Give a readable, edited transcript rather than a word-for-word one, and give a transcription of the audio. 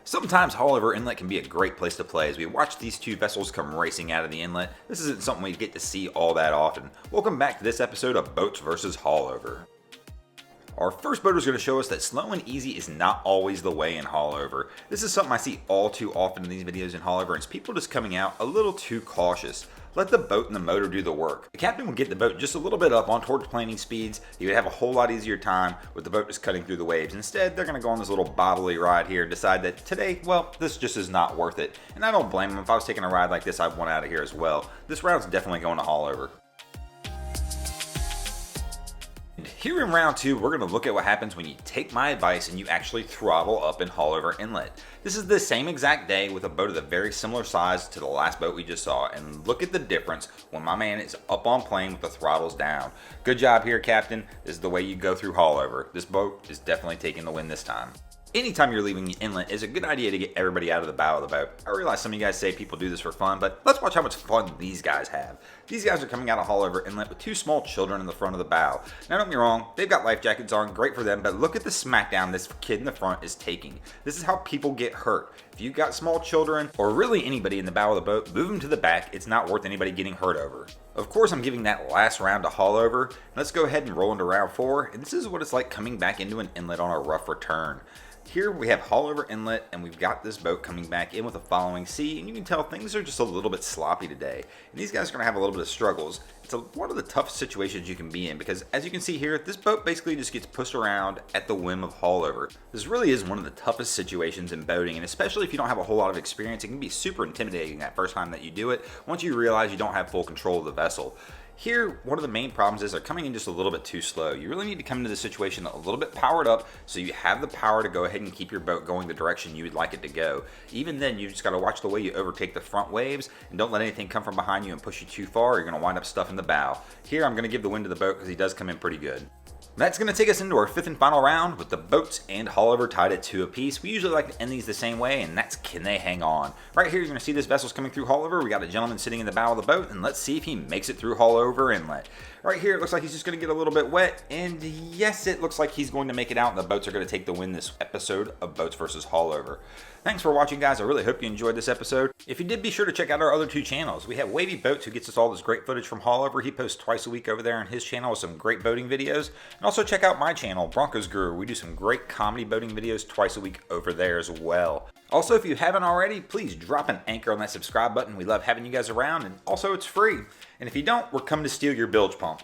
Sometimes Haulover Inlet can be a great place to play as we watch these two vessels come racing out of the inlet. This isn't something we get to see all that often. Welcome back to this episode of Boats vs. Haulover. Our first boater is going to show us that slow and easy is not always the way in Haulover. This is something I see all too often in these videos in Haulover, and it's people just coming out a little too cautious. Let the boat and the motor do the work. The captain would get the boat just a little bit up on towards planing speeds. He would have a whole lot easier time with the boat just cutting through the waves. Instead, they're going to go on this little bobbly ride here and decide that today, well, this just is not worth it. And I don't blame them. If I was taking a ride like this, I'd want out of here as well. This route's definitely going to Haulover. Here in round 2, we're going to look at what happens when you take my advice and you actually throttle up in Haulover Inlet. This is the same exact day with a boat of a very similar size to the last boat we just saw, and look at the difference when my man is up on plane with the throttles down. Good job here, Captain. This is the way you go through Haulover. This boat is definitely taking the win this time. Anytime you're leaving the inlet, it's a good idea to get everybody out of the bow of the boat. I realize some of you guys say people do this for fun, but let's watch how much fun these guys have. These guys are coming out of Haulover Inlet with two small children in the front of the bow. Now don't get me wrong, they've got life jackets on, great for them, but look at the smackdown this kid in the front is taking. This is how people get hurt. If you've got small children, or really anybody in the bow of the boat, move them to the back. It's not worth anybody getting hurt over. Of course, I'm giving that last round to Haulover. Let's go ahead and roll into round 4, and this is what it's like coming back into an inlet on a rough return. Here we have Haulover Inlet, and we've got this boat coming back in with a following sea, and you can tell things are just a little bit sloppy today. And these guys are going to have a little bit of struggles. It's one of the toughest situations you can be in because, as you can see here, this boat basically just gets pushed around at the whim of Haulover. This really is one of the toughest situations in boating, and especially if you don't have a whole lot of experience, it can be super intimidating that first time that you do it once you realize you don't have full control of the vessel. Here, one of the main problems is they're coming in just a little bit too slow. You really need to come into the situation a little bit powered up so you have the power to go ahead and keep your boat going the direction you would like it to go. Even then, you just got to watch the way you overtake the front waves and don't let anything come from behind you and push you too far or you're going to wind up stuffing the bow. Here, I'm going to give the win to the boat because he does come in pretty good. That's going to take us into our 5th and final round with the boats and Haulover tied at 2 apiece. We usually like to end these the same way, and that's can they hang on. Right here, you're going to see this vessel's coming through Haulover. We got a gentleman sitting in the bow of the boat, and let's see if he makes it through Haulover Inlet. Right here, it looks like he's just going to get a little bit wet, and yes, it looks like he's going to make it out, and the boats are going to take the win this episode of Boats vs. Haulover. Thanks for watching, guys. I really hope you enjoyed this episode. If you did, be sure to check out our other 2 channels. We have Wavy Boats, who gets us all this great footage from Haulover. He posts twice a week over there on his channel with some great boating videos. And also check out my channel, Broncos Guru. We do some great comedy boating videos twice a week over there as well. Also, if you haven't already, please drop an anchor on that subscribe button. We love having you guys around, and also it's free. And if you don't, we're coming to steal your bilge pump.